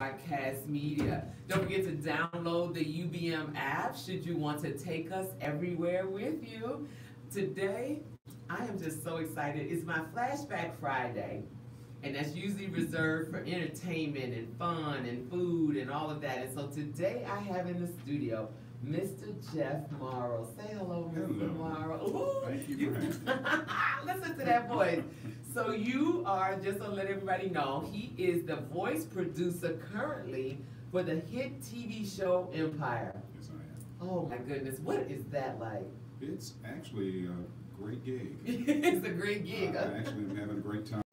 Broadcast Media. Don't forget to download the UBM app should you want to take us everywhere with you. Today, I am just so excited. It's my Flashback Friday, and that's usually reserved for entertainment and fun and food and all of that. And so today I have in the studio Mr. Jeff Morrow. Say hello, Mr. Morrow. Ooh, thank you for having me. Listen to that voice. So you are, just to let everybody know, he is the voice producer currently for the hit TV show Empire. Yes, I am. Oh my goodness, what is that like? It's actually a great gig. It's a great gig. I actually am having a great time.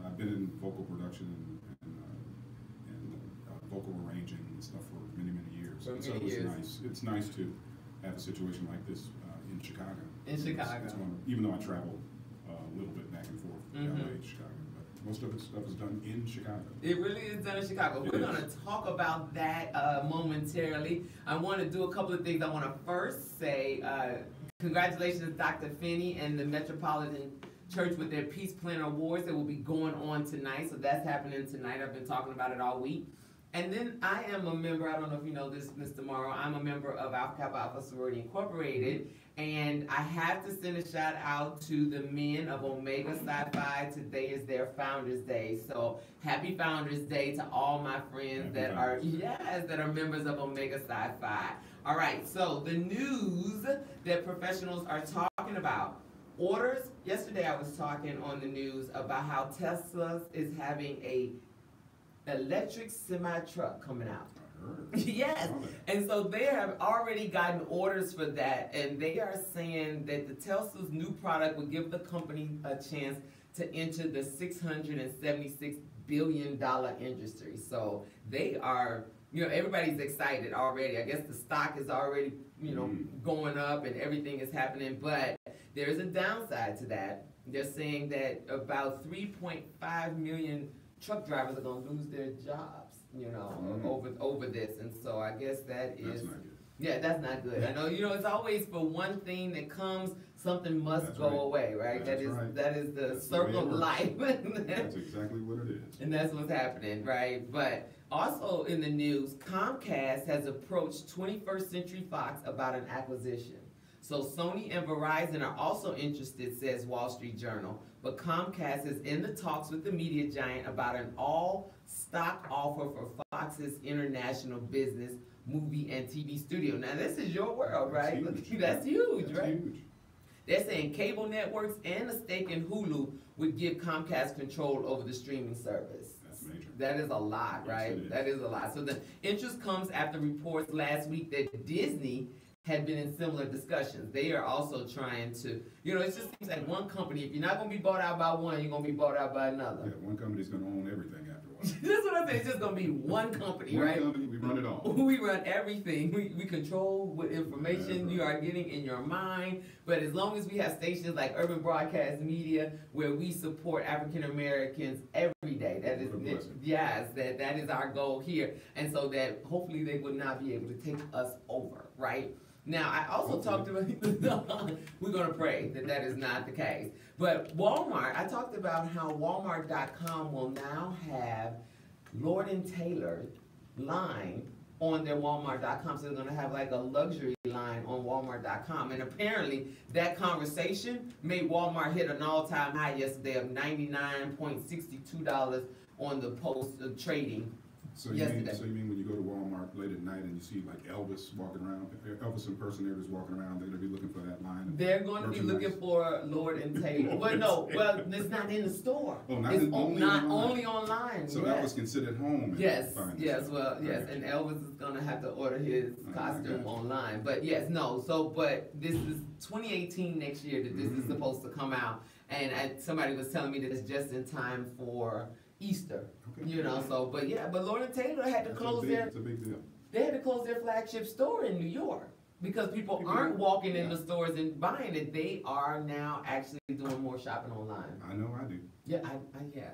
I've been in vocal production and vocal arranging and stuff for many, many years. For so many years. It's nice to have a situation like this in Chicago. In Chicago. It's even though I travel a little bit back and forth from LA to Chicago, but most of its stuff is done in Chicago. It really is done in Chicago. We're going to talk about that momentarily. I want to do a couple of things. I want to first say congratulations, Dr. Finney and the Metropolitan Church with their Peace Planner Awards that will be going on tonight. So that's happening tonight. I've been talking about it all week. And then I am a member, I don't know if you know this, Mr. Morrow, I'm a member of Alpha Kappa Alpha Sorority Incorporated, and I have to send a shout out to the men of Omega Psi Phi. Today is their Founders Day, so happy Founders Day to all my friends that are members of Omega Psi Phi. All right, so the news that professionals are talking about. Orders, yesterday I was talking on the news about how Tesla is having a electric semi-truck coming out. Yes, and so they have already gotten orders for that, and they are saying that the Tesla's new product will give the company a chance to enter the $676 billion industry. So they are, everybody's excited already. I guess the stock is already, going up and everything is happening, but there's a downside to that. They're saying that about 3.5 million truck drivers are going to lose their jobs, over this. And so I guess that is... That's not good. Yeah, that's not good. I know, it's always for one thing that comes, something must go away, right? That is the circle of life. That's exactly what it is. And that's what's happening, right? But also in the news, Comcast has approached 21st Century Fox about an acquisition. So Sony and Verizon are also interested, says Wall Street Journal. But Comcast is in the talks with the media giant about an all-stock offer for Fox's international business, movie, and TV studio. Now, this is your world, right? That's huge, right? Huge. They're saying cable networks and a stake in Hulu would give Comcast control over the streaming service. That's major. That is a lot, right? Yes, that is a lot. So the interest comes after reports last week that Disney had been in similar discussions. They are also trying to, it just seems like one company, if you're not going to be bought out by one, you're going to be bought out by another. Yeah, one company's going to own everything after a while. That's what I'm saying. It's just going to be one company, right? One company, we run it all. We run everything. We control what information you are getting in your mind. But as long as we have stations like Urban Broadcast Media where we support African Americans every day, that is, that is our goal here. And so that hopefully they would not be able to take us over, right? Now, I also talked about, we're going to pray that is not the case. But Walmart, I talked about how Walmart.com will now have Lord & Taylor line on their Walmart.com. So they're going to have like a luxury line on Walmart.com. And apparently that conversation made Walmart hit an all-time high yesterday of $99.62 on the post of trading. So you mean when you go to Walmart late at night and you see like Elvis walking around, Elvis impersonators walking around, they're going to be looking for that line? They're going to be looking for Lord & Taylor. Well, no, it's not in the store. Oh, it's only online. So Elvis can sit at home and find yes. And Elvis is going to have to order his costume online. But but this is 2018 next year that this is supposed to come out. And somebody was telling me that it's just in time for Easter, but Lord & Taylor had to close it's a big deal. They had to close their flagship store in New York because people aren't walking in the stores and buying it. They are now actually doing more shopping online. I know I do. Yeah,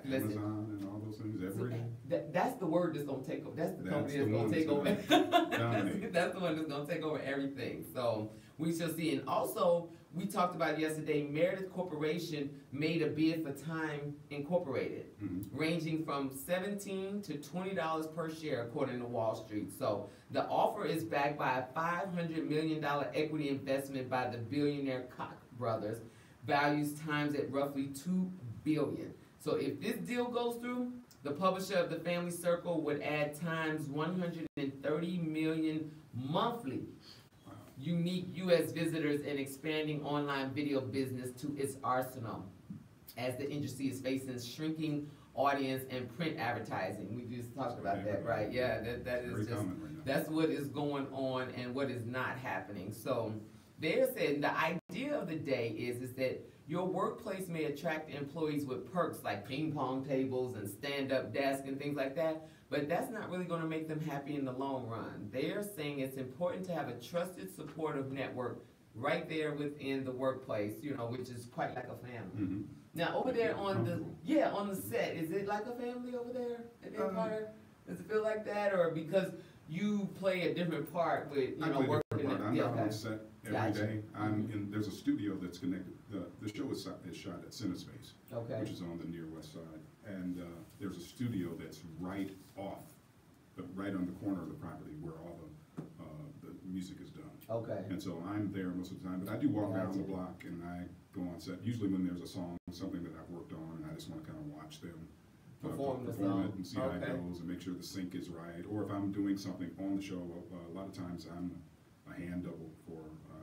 Amazon and all those things every day. That's the word that's going to take over. That's the company that's going to take over. That's the one that's going to take over everything. So we shall see. And also, we talked about yesterday, Meredith Corporation made a bid for Time Incorporated, ranging from $17 to $20 per share, according to Wall Street. So the offer is backed by a $500 million equity investment by the billionaire Koch brothers, values Times at roughly $2 billion. So if this deal goes through, the publisher of the Family Circle would add Times 130 million monthly unique U.S. visitors and expanding online video business to its arsenal, as the industry is facing shrinking audience and print advertising. We just talked about that, right? Yeah, that is just, that's what is going on and what is not happening. So they're saying the idea of the day is that your workplace may attract employees with perks like ping pong tables and stand-up desks and things like that, but that's not really going to make them happy in the long run. They're saying it's important to have a trusted, supportive network right there within the workplace, you know, which is quite like a family. Now, over there on the set, is it like a family over there at Empire? Does it feel like that, or because you play a different part with, you know, working? I'm not on set every day. I'm in. There's a studio that's connected. The show is shot at CineSpace, which is on the near west side, and there's a studio that's right off, right on the corner of the property where all the music is done. And so I'm there most of the time, but I do walk around the block and I go on set. Usually when there's a song, something that I've worked on, and I just want to kind of watch them perform it and see how it goes and make sure the sync is right. Or if I'm doing something on the show, a lot of times I'm a hand double for.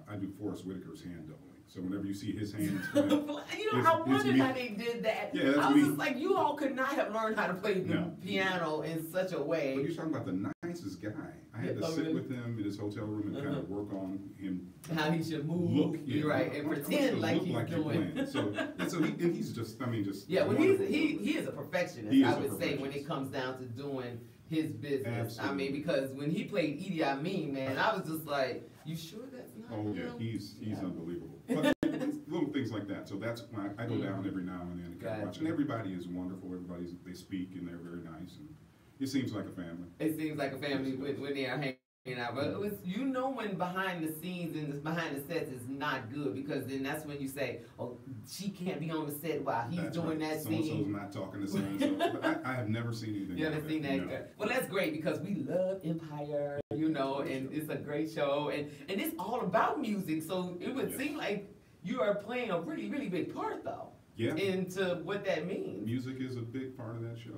I do Forrest Whitaker's hand doubling. So whenever you see his hands come in, you know, I wondered how they did that. Yeah, I was just like, you all could not have learned how to play the piano in such a way. But you're talking about the nicest guy. I had to sit with him in his hotel room and kind of work on him. How he should move, and pretend like he's doing. So he's just, I mean, just. Yeah, well, he is a perfectionist, I would say, when it comes down to doing his business. Absolutely. I mean, because when he played Idi Amin, man, I was just like, you sure that's not him? Yeah, he's unbelievable. But little things like that. So that's when I go down every now and then and kind of watch. And everybody is wonderful. They speak and they're very nice. And it seems like a family. It seems like a family when they are hanging out. But it was, you know, when behind the scenes and behind the sets is not good, because then that's when you say, oh, she can't be on the set while he's doing that scene. So-and-so's not talking to so-and-so. But I have never seen anything You haven't seen that? No. Well, that's great, because we love Empire, you know, and it's a great show. And it's all about music, so it would seem like you are playing a really, really big part, though, into what that means. Music is a big part of that show.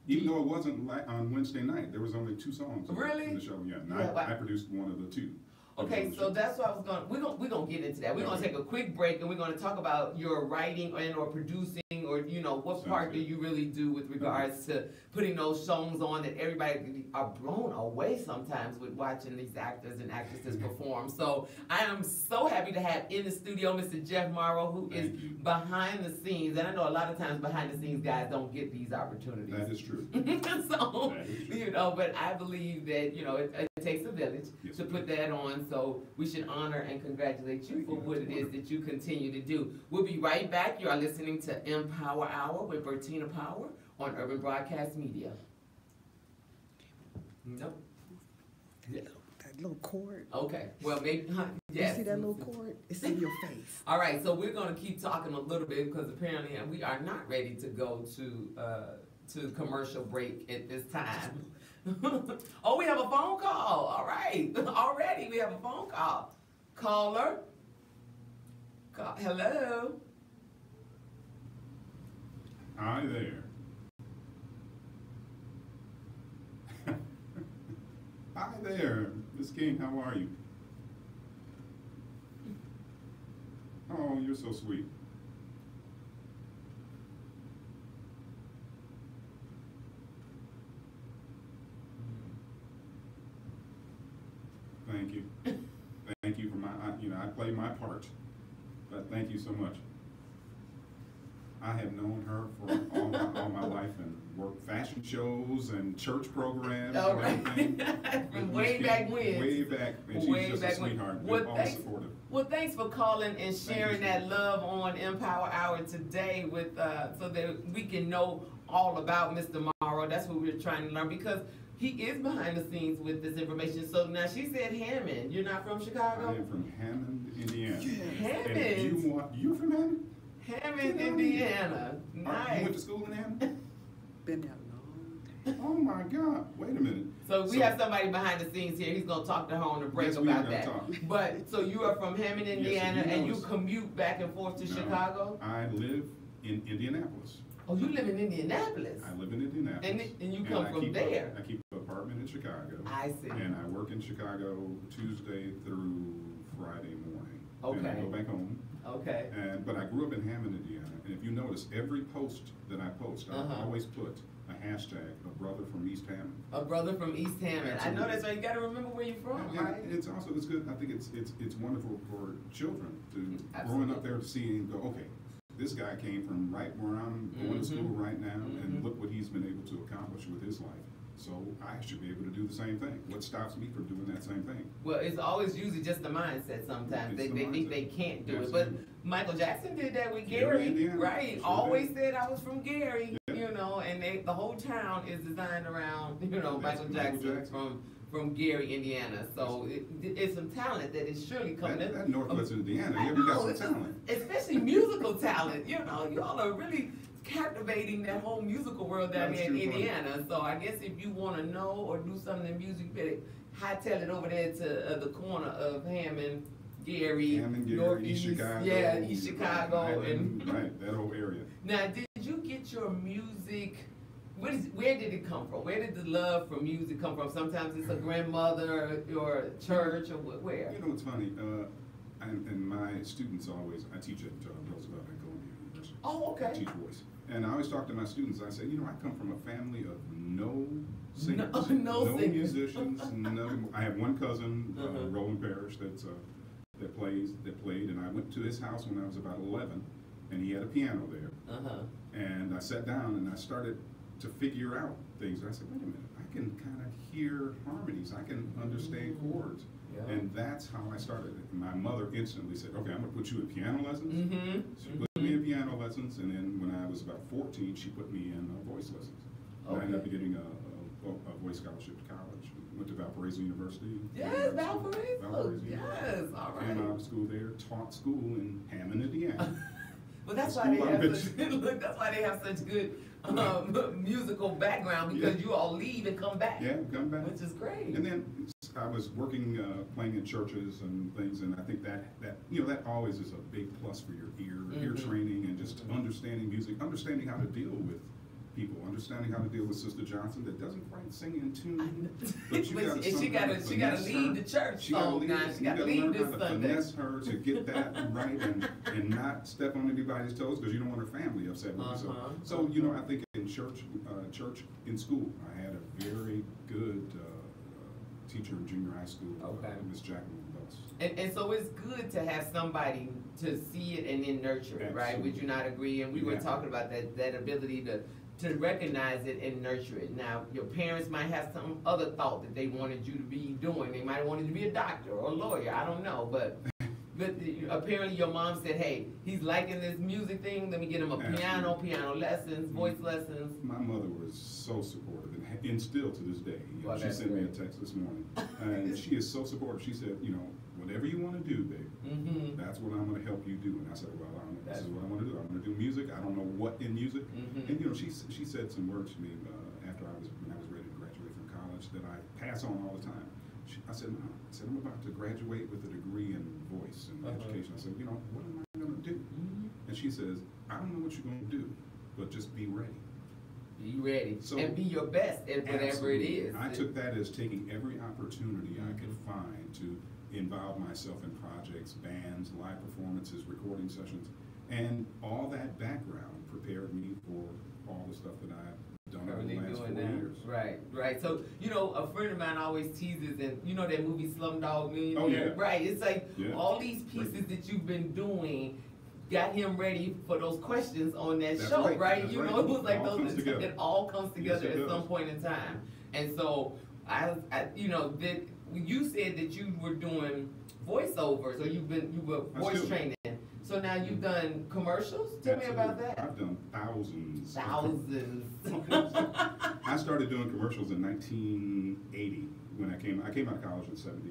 Even though it wasn't on Wednesday night, there was only 2 songs in the show. Yeah, and I produced one of the 2. Okay, so that's what I was going. We're gonna get into that. We're gonna take a quick break, and we're gonna talk about your writing and or producing, or you know, what part do you really do with regards to putting those songs on that everybody are blown away sometimes with watching these actors and actresses perform. So I am so happy to have in the studio Mr. Jeff Morrow, who is behind the scenes, and I know a lot of times behind the scenes guys don't get these opportunities. That is true. So you know, but I believe that you know it takes a village to put that on. So we should honor and congratulate you for what it is that you continue to do. We'll be right back. You are listening to Empower Hour with Bertina Power on Urban Broadcast Media. Nope. That little cord. Okay. Well, maybe. You see that little cord? It's in your face. All right. So we're going to keep talking a little bit, because apparently we are not ready to go to commercial break at this time. Oh, we have a phone call. All right. Already we have a phone call. Caller. Hello. Hi there. Hi there, Miss King. How are you? Oh, you're so sweet. Thank you. Thank you for I play my part, but thank you so much. I have known her for all my life and worked fashion shows and church programs and everything. From way back when. Way back. And she's just a sweetheart. Always supportive. Well, thanks for calling and sharing that love on Empower Hour today with so that we can know all about Mr. Morrow. That's what we're trying to learn, because he is behind the scenes with this information. So now she said Hammond. You're not from Chicago? I am from Hammond, Indiana. Hammond? You're from Hammond? Hammond, Indiana. Nice. You went to school in Hammond? Been there a long time. Oh my God! Wait a minute. So we have somebody behind the scenes here. He's gonna talk to her on the break about that. But so you are from Hammond, Indiana, and you commute back and forth to Chicago? I live in Indianapolis. Oh, you live in Indianapolis? I live in Indianapolis. And you come from there? I keep an apartment in Chicago. I see. And I work in Chicago Tuesday through Friday morning. Okay. And I go back home. Okay. But I grew up in Hammond, Indiana. And if you notice, every post that I post, I always put a hashtag, a brother from East Hammond. A brother from East Hammond. Absolutely. I know that's right. You got to remember where you're from, right? It's good. I think it's wonderful for children to growing up there to see and go, okay, this guy came from right where I'm going to school right now, and look what he's been able to accomplish with his life. So I should be able to do the same thing. What stops me from doing that same thing? Well, it's always usually just the mindset sometimes. They think they can't do it. But Michael Jackson did that with Gary, right? Sure always said I was from Gary, you know, and the whole town is designed around, you know, Michael Jackson from Gary, Indiana. So it's some talent that is surely coming in. That Northwest Indiana, you got some talent. Especially musical talent. You know, y'all are really captivating that whole musical world down here in Indiana. So I guess if you want to know or do something in music, you better hightail it over there to the corner of Hammond, Gary, Northeast, East Chicago, East Chicago, Island, right, that whole area. Now, did you get your music? Where did it come from? Where did the love for music come from? Sometimes it's a grandmother or church or where? You know, it's funny. And my students always, I teach at Roosevelt and Columbia University. Oh, okay. I teach voice. And I always talk to my students, I say, you know, I come from a family of no singers, no musicians, I have one cousin, Roland Parrish, that played, and I went to his house when I was about 11, and he had a piano there. And I sat down and I started to figure out things. And I said, wait a minute, I can kind of hear harmonies, I can understand chords. And that's how I started it. My mother instantly said, okay, I'm going to put you in piano lessons. She put me in piano lessons, and then when I was about 14, she put me in voice lessons. I ended up getting a voice scholarship to college. Went to Valparaiso University. Yes, Valparaiso. Yes, all right. Came out of school there, taught school in Hammond, Indiana. Well, that's why they have such good musical background, because you all leave and come back. Yeah, come back. Which is great. And then I was working, playing in churches and things, and I think that always is a big plus for your ear training, and just understanding music, understanding how to deal with people, understanding how to deal with Sister Johnson that doesn't quite sing in tune. But she gotta lead the church song now. She gotta lead this Sunday. Finesse her to get that right and not step on anybody's toes, because you don't want her family upset with you. So you know, I think in church in school, I had a very good teacher in junior high school, Miss Jacqueline. And so it's good to have somebody to see it and then nurture it, right? Would you not agree? And we were talking about that ability to recognize it and nurture it. Now, your parents might have some other thought that they wanted you to be doing. They might have wanted you to be a doctor or a lawyer. I don't know, but apparently your mom said, hey, he's liking this music thing. Let me get him a piano lessons, voice lessons. My mother was so supportive, and still to this day. She sent me a text this morning, and she is so supportive. She said, you know, whatever you want to do, babe, that's what I'm going to help you do. And I said, well, this is what I want to do. I want to do music. I don't know what in music. And you know, she said some words to me after when I was ready to graduate from college that I pass on all the time. I said, Mom, I'm about to graduate with a degree in voice and education. I said, you know, what am I going to do? And she says, I don't know what you're going to do, but just be ready. Be ready. And be your best at whatever it is. I took that as taking every opportunity I could find to involve myself in projects, bands, live performances, recording sessions, and all that background prepared me for all the stuff that I've done over the last 4 years. Right. So, you know, a friend of mine always teases, and you know that movie Slumdog Millionaire? Oh, yeah. Right. It's like all these pieces that you've been doing got him ready for those questions on that show, right? You know, it was like it all comes together at some point in time. And so I you know, you said that you were doing voiceovers, or you were voice training. So now you've done commercials? Tell me about that. I've done thousands. Thousands. I started doing commercials in 1980 when I came out of college in 78.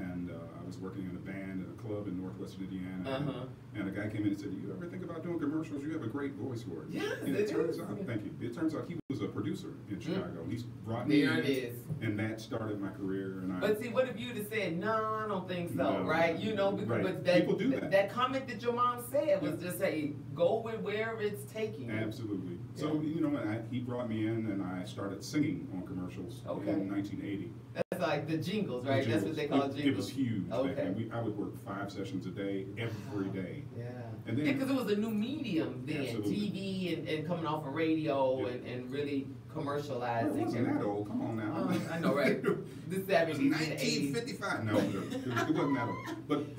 And I was working in a band in a club in northwestern Indiana. And a guy came in and said, "Do you ever think about doing commercials? You have a great voice for it." Yes, and it turns out, thank you. It turns out he was a producer in Chicago. He's brought me in, and that started my career. And but see, what if you'd have said, "No, I don't think so," right? You know, because right. that, people do that. That comment that your mom said was just say, "Go with where it's taking you." Absolutely. So you know, he brought me in, and I started singing on commercials in 1980. That's like the jingles, right? That's what they call jingles. It was huge. Okay. I would work 5 sessions a day, every day. Yeah. And then, because it was a new medium then, TV and coming off of radio and really commercializing. It wasn't that old. Come on now. I know, right? The 70s, 1955. No, it wasn't that old. But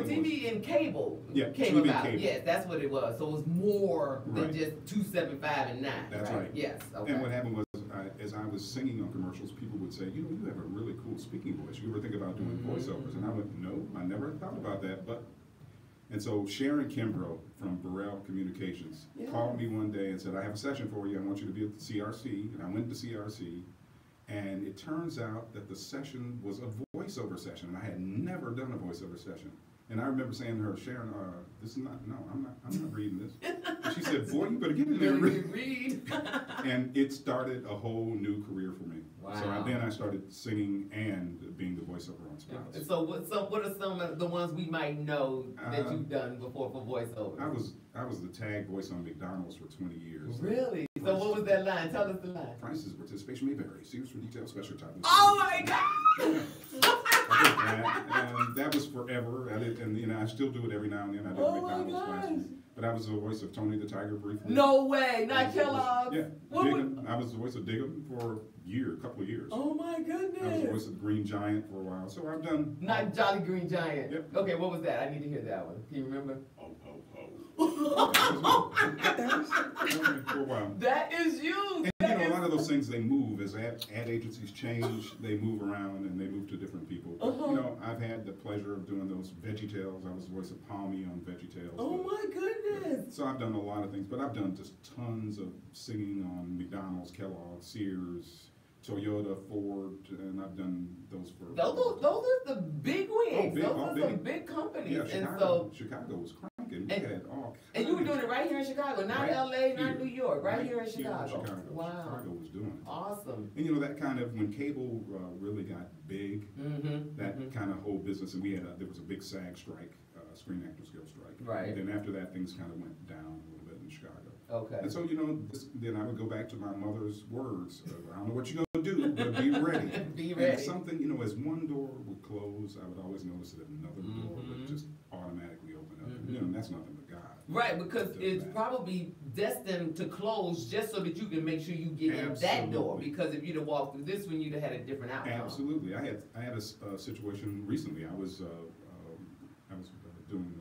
TV and cable came about. Cable. Yes, that's what it was. So it was more than just 2, 7, 5, and 9. That's right. Yes. Okay. And what happened was, as I was singing on commercials, people would say, "You know, you have a really cool speaking voice. You ever think about doing voiceovers?" And I went, "No, I never thought about that." And so Sharon Kimbrough from Burrell Communications called me one day and said, "I have a session for you. I want you to be at the CRC." And I went to CRC, and it turns out that the session was a voiceover session, and I had never done a voiceover session. And I remember saying to her, "Sharon, this is not. No, I'm not reading this." And she said, "Boy, you better get in there and read." And it started a whole new career for me. Wow. So then I started singing and being the voiceover on Sprouts. So what are some of the ones we might know that you've done before for voiceover? I was the tag voice on McDonald's for 20 years. Really? So what was that line? Tell us the line. Prices, participation may vary. Sears for detail, special type. Oh my God! And that was forever. And I still do it every now and then. I did McDonald's last week. But I was the voice of Tony the Tiger briefly. No way, not Kellogg's. Yeah, Diggum. I was the voice of Diggum for a couple of years. Oh my goodness. I was the voice of the Green Giant for a while. So I've done. Not Jolly Green Giant. Yep. Okay, what was that? I need to hear that one. Can you remember? For a while. That is you. And a lot of those things, they move as ad agencies change. They move around and they move to different people. You know, I've had the pleasure of doing those VeggieTales. I was the voice of Palmy on VeggieTales. Oh my goodness. So I've done a lot of things, but I've done just tons of singing on McDonald's, Kellogg's, Sears, Toyota, Ford, and I've done those for. Those are the big wigs. Those are some big companies. Yeah, Chicago was cranking. We had all kinds. And you were doing it right here in Chicago, not LA, not New York, right here in Chicago. Wow. Chicago was doing it. Awesome. And that kind of, when cable really got big, that kind of whole business, and there was a big SAG strike, Screen Actors Guild strike. Right. And then after that, things kind of went down a little bit in Chicago. Okay. And so, then I would go back to my mother's words. I don't know what you're going to do, but be ready. Be ready. And something, as one door would close, I would always notice that another door would just automatically open up. And that's nothing but God. Right, because it's probably destined to close just so that you can make sure you get in that door. Because if you'd have walked through this one, you'd have had a different outcome. Absolutely. I had a situation recently. I was doing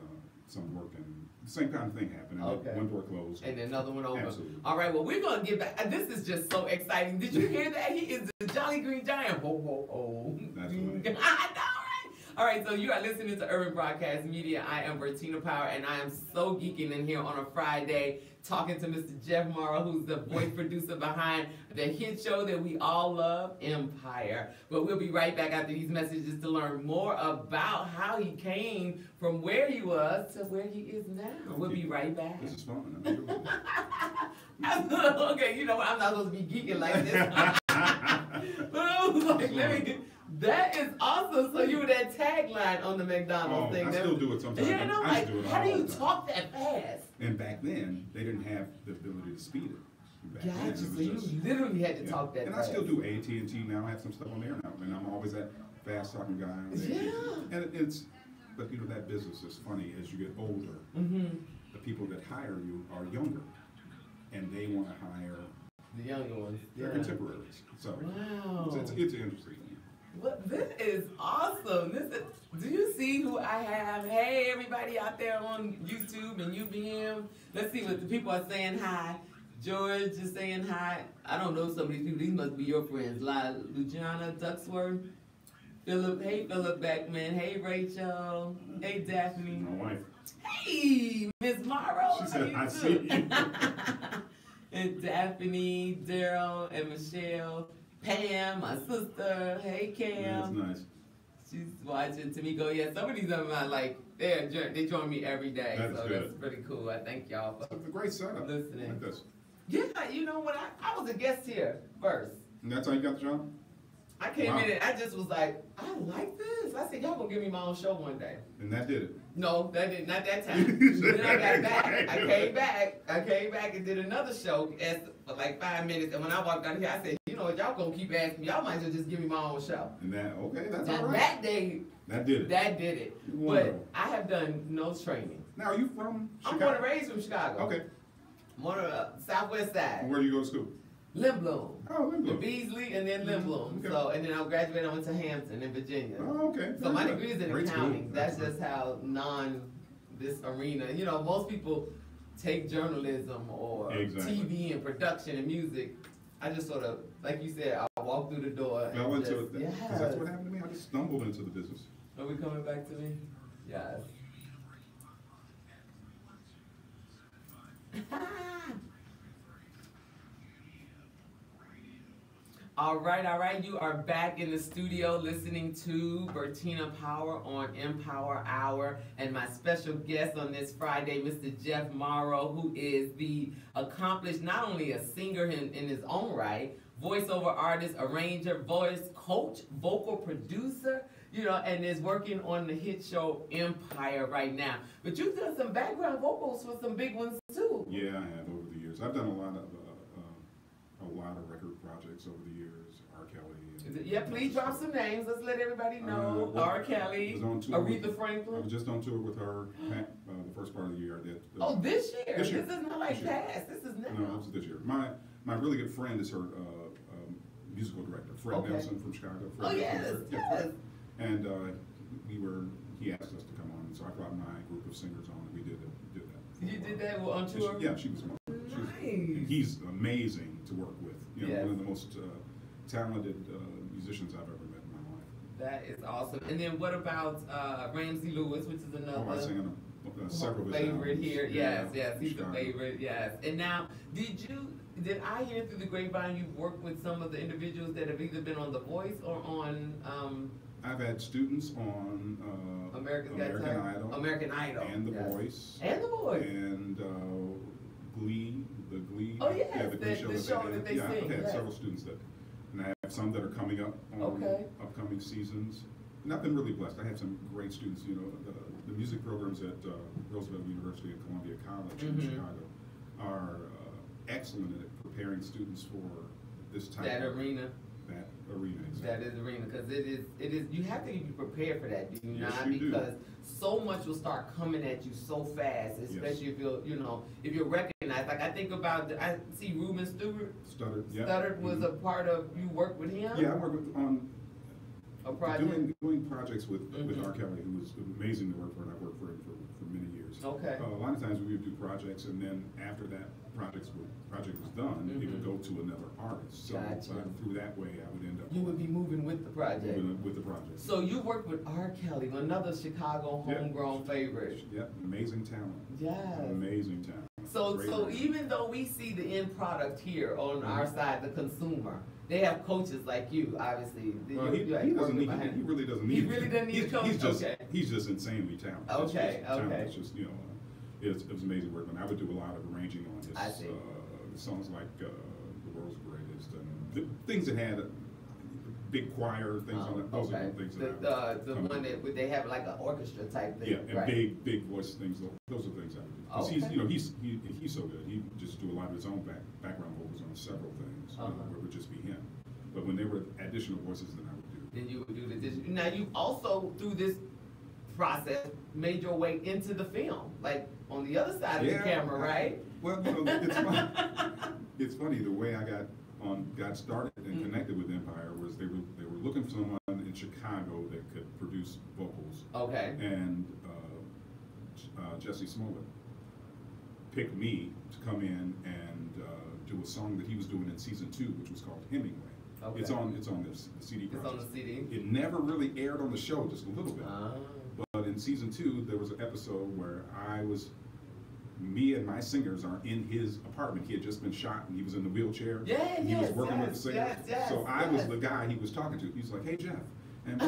some work, and the same kind of thing happened. And one door closed. And another one opened. Absolutely. All right, well, we're going to get back. This is just so exciting. Did you hear that? He is the Jolly Green Giant. Ho, ho, ho. That's funny. I know, right? All right, so you are listening to Urban Broadcast Media. I am Bertina Power, and I am so geeking in here on a Friday talking to Mr. Jeff Morrow, who's the voice producer behind the hit show that we all love, Empire. But we'll be right back after these messages to learn more about how he came from where he was to where he is now. We'll be right back. This is fun. Okay, you know what? I'm not supposed to be geeking like this. But I was like, that is awesome. So you were that tagline on the McDonald's thing. I still do it sometimes. Yeah, no, like, how do you talk that fast? And back then, they didn't have the ability to speed it. Gotcha. So you literally had to talk that fast. And I still do AT&T now. I have some stuff on there now. And I'm always that fast talking guy on AT&T. Yeah. And but that business is funny. As you get older, the people that hire you are younger. And they want to hire the younger ones. Their contemporaries. So it's interesting. Well, this is awesome. Do you see who I have? Hey, everybody out there on YouTube and UBM. Let's see what the people are saying hi. George is saying hi. I don't know some of these people. These must be your friends. Luciana Duxworth. Philip, hey Philip Beckman, hey Rachel, hey Daphne. My wife. Hey, Miss Morrow. She said, I see you. And Daphne, Daryl, and Michelle, Pam, my sister. Hey Cam. That's nice. She's watching Tamiko. Yeah, some of these of them are like, they join me every day. That is so good. That's pretty cool. I thank y'all for It's a great setup. listening. Like this. Yeah, you know what? I was a guest here first. And that's how you got the job? I came in and I just was like, I like this. I said, y'all gonna give me my own show one day. And that did it. No, that did not that time. Then I got back. I came back and did another show for like 5 minutes. And when I walked out here, I said, you know what, y'all gonna keep asking me. Y'all might as well just give me my own show. And that, okay, that's Now, all right. that day, That did it. that did it. Wonderful. But I have done no training. Now, are you from Chicago? I'm born and raised from Chicago. Okay. I'm on the southwest side. Where do you go to school? Lindblom. Oh, Lindblom. Beasley and then Lindblom. Okay. So, and then I graduated, I went to Hampton in Virginia. Oh, okay. So my Very degree is good. in Great accounting. school. That's just how this arena. You know, most people take journalism or Exactly. TV and production and music. I just sort of, like you said, I walked through the door. Fell and into just, it. Yes. Because that's what happened to me. I just stumbled into the business. Are we coming back to me? Yes. All right. You are back in the studio listening to Bertina Power on Empower Hour. And my special guest on this Friday, Mr. Jeff Morrow, who is the accomplished, not only a singer in his own right, voiceover artist, arranger, voice coach, vocal producer, you know, and is working on the hit show Empire right now. But you've done some background vocals for some big ones too. Yeah, I have over the years. I've done a lot of record projects over the years. R. Kelly. Yeah, please drop some names. Let's let everybody know. Well, R. Kelly, I was on tour Aretha I Franklin. was just on tour with her the first part of the year. I did. Oh, this year. This year. This is not like This year. past. This is now. No, it was this year. My really good friend is her musical director, Fred Okay. Nelson from Chicago. Fred Oh, yes, Nelson. Yeah, yes. Fred. And he asked us to come on, so I brought my group of singers on, and we did that. You did that on tour? Yeah, she was one. Nice. He's amazing to work with. You know, Yes. one of the most talented musicians I've ever met in my life. That is awesome. And then what about Ramsey Lewis, which is another I sang on several of his favorite albums. here? Yeah, Yes, he's Chicago. a favorite. Yes. And now, did I hear through the grapevine you worked with some of the individuals that have either been on The Voice or on I've had students on American Idol, American Idol, and The yes. Voice, and The Voice, and Glee, the Glee. Oh, yes, yeah, the Glee show, the show that they yeah, sing, I've had yes. several students and I have some that are coming up on Okay. upcoming seasons. And I've been really blessed. I have some great students. You know, the music programs at Roosevelt University and Columbia College in Chicago are excellent at preparing students for this type that of arena. That arena, exactly. That is arena, because it is. You have to be prepared for that, do you Yes, not? you do. Because so much will start coming at you so fast, especially if you're recognized. Like I think about, I see Ruben Stewart. Stuttered, yeah. Stuttered was a part of. You worked with him. Yeah, I worked on a project. doing projects with R. Kelly, who was amazing to work for, and I worked for him for many years. Okay. A lot of times we would do projects, and then after that project was done, it would go to another artist. So Gotcha. through that way, I would end up You would be moving with the project. moving with the project. So you worked with R. Kelly, another Chicago homegrown favorite. Yep, amazing talent. Yes. Amazing talent. So Great so artist. even though we see the end product here on our side, the consumer, they have coaches like you, obviously. Well, he really doesn't need. He really doesn't need a coach. He's just insanely talented. Okay, okay. It's just it was amazing work, and I would do a lot of arranging on his I see. songs like "The World's Greatest" and things that had a big choir things on it. Those are the things that the one that they have like an orchestra type thing. Yeah, and right? big voice things. Those are things I would do. 'Cause he's so good. He just do a lot of his own background vocals on several things. Where it would just be him. But when there were additional voices, then I would do. Then you would do the digital. Now you also through this process made your way into the film, like on the other side of the camera, right? Well, it's funny. It's funny the way I got started and connected with Empire was they were looking for someone in Chicago that could produce vocals. Okay. And Jesse Smollett picked me to come in and do a song that he was doing in season 2, which was called Hemingway. Okay. It's on this CD project. It's on the CD. It never really aired on the show, just a little bit. But in season 2, there was an episode where me and my singers are in his apartment. He had just been shot and he was in the wheelchair. Yeah, he was working with the singers. So I was the guy he was talking to. He was like, "Hey Jeff," and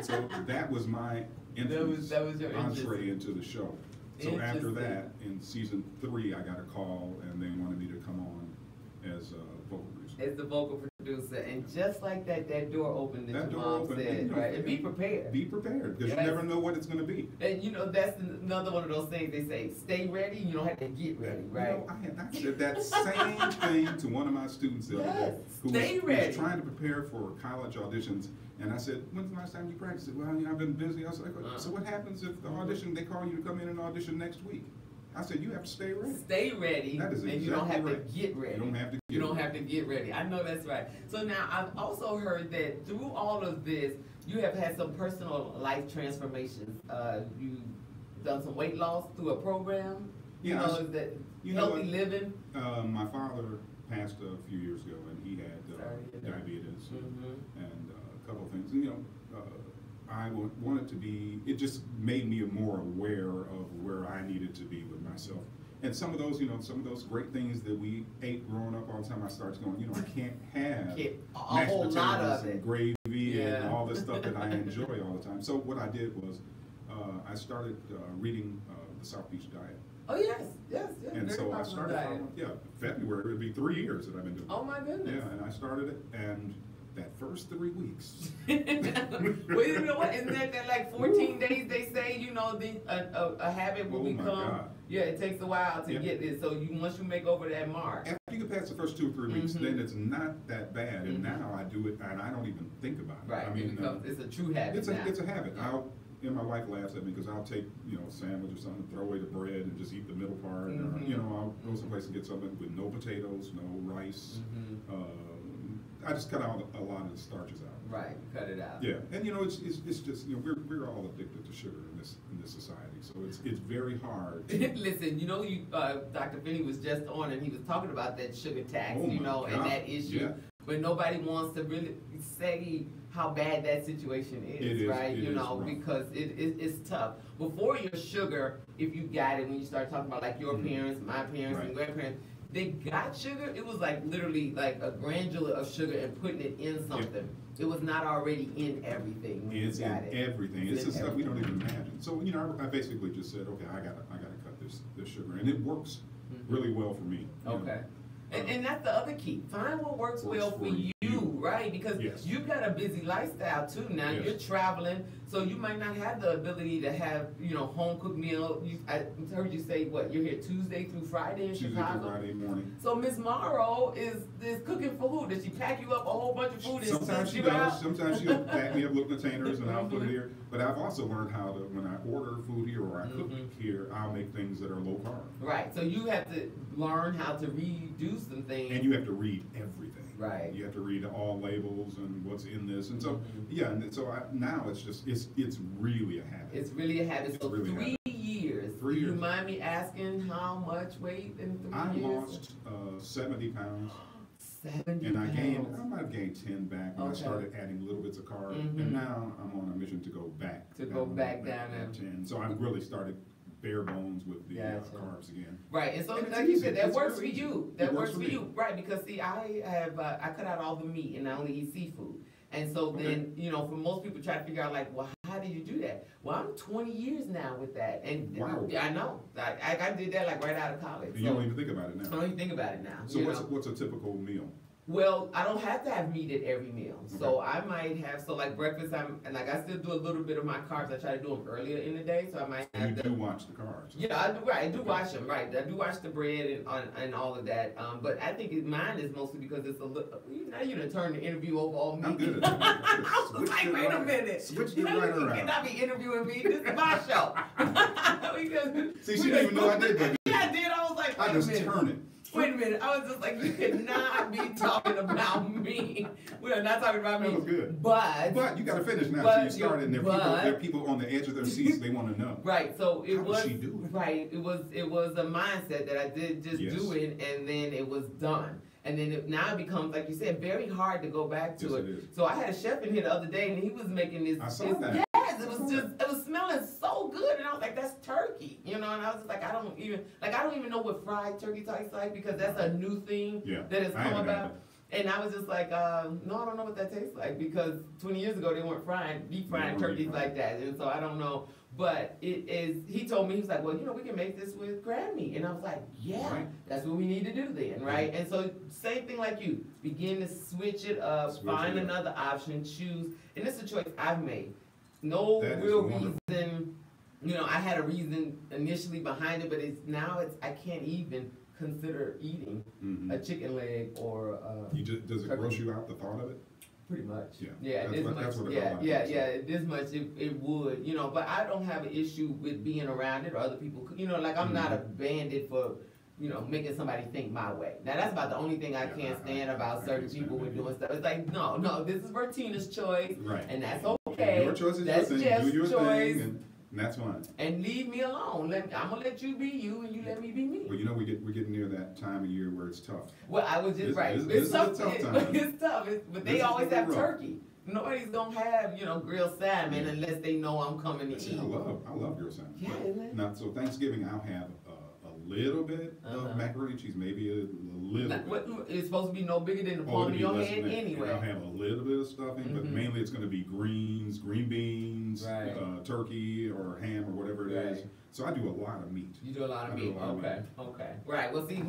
so that was my entrance, that was your entree into the show. So after that, in season 3, I got a call and they wanted me to come on as a vocal producer. As the vocal producer, and just like that, that door opened. That door opened, said, right? And be prepared. Be prepared, because you never know what it's going to be. And you know, that's another one of those things they say: stay ready. You don't have to get ready, right? You know, I said that same thing to one of my students the other day, who was trying to prepare for college auditions. And I said, "When's the last time you practiced it?" "Well, you know, I've been busy." I was like, "So what happens if the audition, they call you to come in and audition next week?" I said, "You have to stay ready." Stay ready, that is exactly, and you don't have to get ready. You don't have to. You don't have to get ready. I know that's right. So now I've also heard that through all of this, you have had some personal life transformations. You've done some weight loss through a program. Yeah, is that healthy living? My father passed a few years ago, and he had diabetes and a couple of things. You know, I wanted to be. It just made me more aware of where I needed to be with myself. And some of those, you know, some of those great things that we ate growing up all the time, I started going, you know, I can't have mashed potatoes and gravy and all this stuff that I enjoy all the time. So what I did was, I started reading the South Beach Diet. Oh yes. And so I started from, February. It would be 3 years that I've been doing. Oh my goodness. Yeah, and I started it, and that first 3 weeks. Well, you know what? Isn't that like 14 days they say, you know, a habit will become. God. Yeah, it takes a while to get this. So once you make over that mark. After you get past the first 2 or 3 weeks, then it's not that bad. And now I do it, and I don't even think about it. Right. I mean, it's a true habit. It's a habit. And my wife laughs at me because I'll take, you know, a sandwich or something, throw away the bread and just eat the middle part. Or, you know, I'll go someplace and get something with no potatoes, no rice. I just cut out a lot of the starches out. Right, cut it out. Yeah, and you know, it's just, you know, we're all addicted to sugar in this society, so it's very hard. Listen, you know, Dr. Finney was just on, and he was talking about that sugar tax, you know, and that issue, but nobody wants to really say how bad that situation is, right? You know, because it's tough. Before your sugar, if you got it, when you start talking about like your parents, my parents, and grandparents, they got sugar. It was like literally like a granule of sugar and putting it in something. It was not already in everything. It's in everything. It's the stuff we don't even imagine. So you know, I basically just said, okay, I gotta cut this sugar, and it works really well for me. Okay. And that's the other key. Find what works well for you, right? Because you've got a busy lifestyle too now. You're traveling, so you might not have the ability to have, you know, home cooked meal. I heard you say, what, you're here Tuesday through Friday in Chicago? Tuesday through Friday morning. So Miss Morrow is cooking for who? Does she pack you up a whole bunch of food and sometimes she does. Sometimes she'll pack me up little containers and I'll put it here. But I've also learned how to, when I order food here or I cook here, I'll make things that are low carb. Right. So you have to learn how to redo some things. And you have to read everything. Right. You have to read all labels and what's in this. And so, and so now it's just, it's really a habit. It's really a habit. So really 3 years. 3 years. Do you mind me asking how much weight in 3 years? I lost 70 pounds. 70 and pounds. I might have gained 10 back when I started adding little bits of carbs. And now I'm on a mission to go back. Down to 10. So I've really started bare bones with the carbs again. Right, and so like you said, that works for you. That works for you, right? Because see, I cut out all the meat and I only eat seafood. And so then, you know, for most people try to figure out like, well, how did you do that? Well, I'm 20 years now with that, and I know I did that like right out of college. You don't even think about it now. I don't even think about it now. So what's a typical meal? Well, I don't have to have meat at every meal. So I might have, like breakfast, I still do a little bit of my carbs. I try to do them earlier in the day, so I might have. You do watch the carbs. Yeah, I do. Right, I do watch them. Right, I do watch the bread and all of that. But I think mine is mostly because it's a little. Now you're gonna turn the interview over on me. I'm good. I was like, wait a minute. Switch it right around. You cannot be interviewing me. This is my show. See, she didn't even know I did that. Yeah, I did. I was like, I just turn it. Wait a minute, I was just like, you cannot be talking about me. We are not talking about me. That was good. But you got to finish now. So you started, and there are people on the edge of their seats. They want to know. Right. So it was. How did she do it? Right. It was a mindset that I did just do it, and then it was done. And then now it becomes, like you said, very hard to go back to it. So I had a chef in here the other day, and he was making this. I saw that. Yes, it was smelling so good, and I was like, that's turkey, you know. And I was just like, I don't even know what fried turkey tastes like, because that's a new thing that has come about. And I was just like, no, I don't know what that tastes like, because 20 years ago they weren't deep frying turkeys like that, and so I don't know. But it is, he told me, he was like, well, we can make this with crab meat. And I was like, yeah, that's what we need to do then, right? And so same thing like you, begin to switch it up, find another option, choose. And this is a choice I've made. No real reason, I had a reason initially behind it, but I can't even consider eating a chicken leg or does it gross you out, the thought of it? Pretty much. Yeah. This much it would, but I don't have an issue with being around it, or other people, like I'm not a bandit for, making somebody think my way. Now that's about the only thing I can't stand about certain people with doing stuff. It's like, no, this is Bertina's choice, and that's okay. Your choice is that's your thing. Jeff's Do your choice. thing, and that's fine. And leave me alone. I'm gonna let you be you, and you let me be me. Well, we're getting near that time of year where it's tough. Well, I was just right. It's tough time. It's tough. But they always have turkey. Nobody's gonna have grilled salmon unless they know I'm coming to eat. I love grilled salmon. Yeah, isn't it? Now, so Thanksgiving I'll have a little bit of macaroni and cheese, maybe a little bit. It's supposed to be no bigger than the palm of your hand anyway. And I'll have a little bit of stuffing, but mainly it's going to be greens, green beans, turkey or ham or whatever it is. So I do a lot of meat. You do a lot of meat. Okay. Right. Well, see,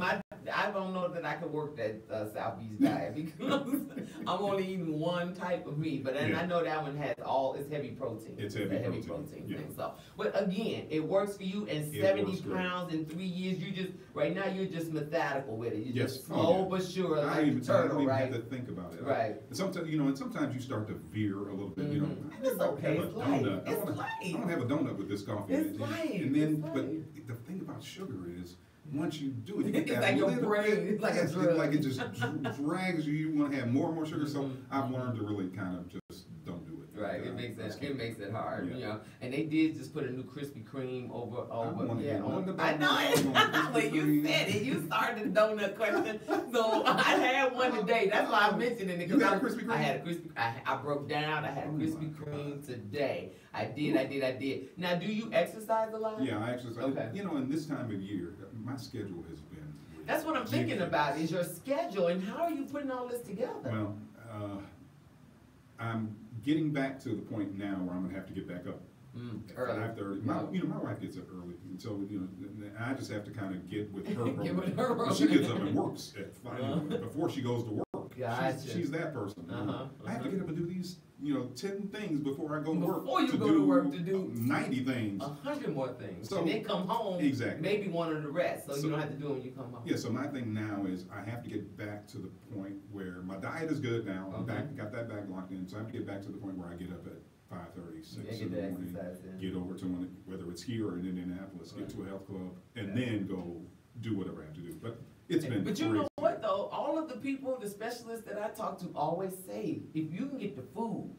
I don't know that I could work that Southeast diet, because I'm only eating one type of meat, but I know that one has it's heavy protein. It's heavy protein thing. So, but again, it works for you. And 70 pounds in 3 years, right now you're just methodical with it. You just slow but sure, like a turtle, I don't even right? have to think about it. Right. And sometimes you start to veer a little bit. It's okay. It's light. I don't have a donut with this coffee. It's light. But the thing about sugar is, once you do it, you get it's that like your brain. It's like a drug. Like it just drags you. You want to have more and more sugar. So I've learned to really kind of just don't do it. Right. It makes it hard. And they did just put a new Krispy Kreme over. I know it. When you said it, you started the donut question. So I had one today. That's why I'm mentioning it. You got a Krispy Kreme? I had a Krispy. I broke down. I had a Krispy Kreme today. I did. Now, do you exercise a lot? Yeah, I exercise. Okay. In this time of year, my schedule has been. That's what I'm thinking about, is your schedule, and how are you putting all this together? Well, I'm getting back to the point now where I'm going to have to get back up at 5:30. My wife gets up early, and so I just have to kind of get with her. She gets up and works at 5 before she goes to work. Gotcha. She's that person. I have to get up and do these 10 things before I go to work. Before you go to work to do 90 things. 100 more things. So, and then come home, maybe one of the rest. So you don't have to do them when you come home. Yeah, so my thing now is I have to get back to the point where my diet is good now. I'm back, got that back locked in. So I have to get back to the point where I get up at 5:30, 6 in the morning, get over to whether it's here or in Indianapolis, get to a health club, and then go do whatever I have to do. But it's been But you know what though? All of the people, the specialists that I talk to always say, if you can get the food,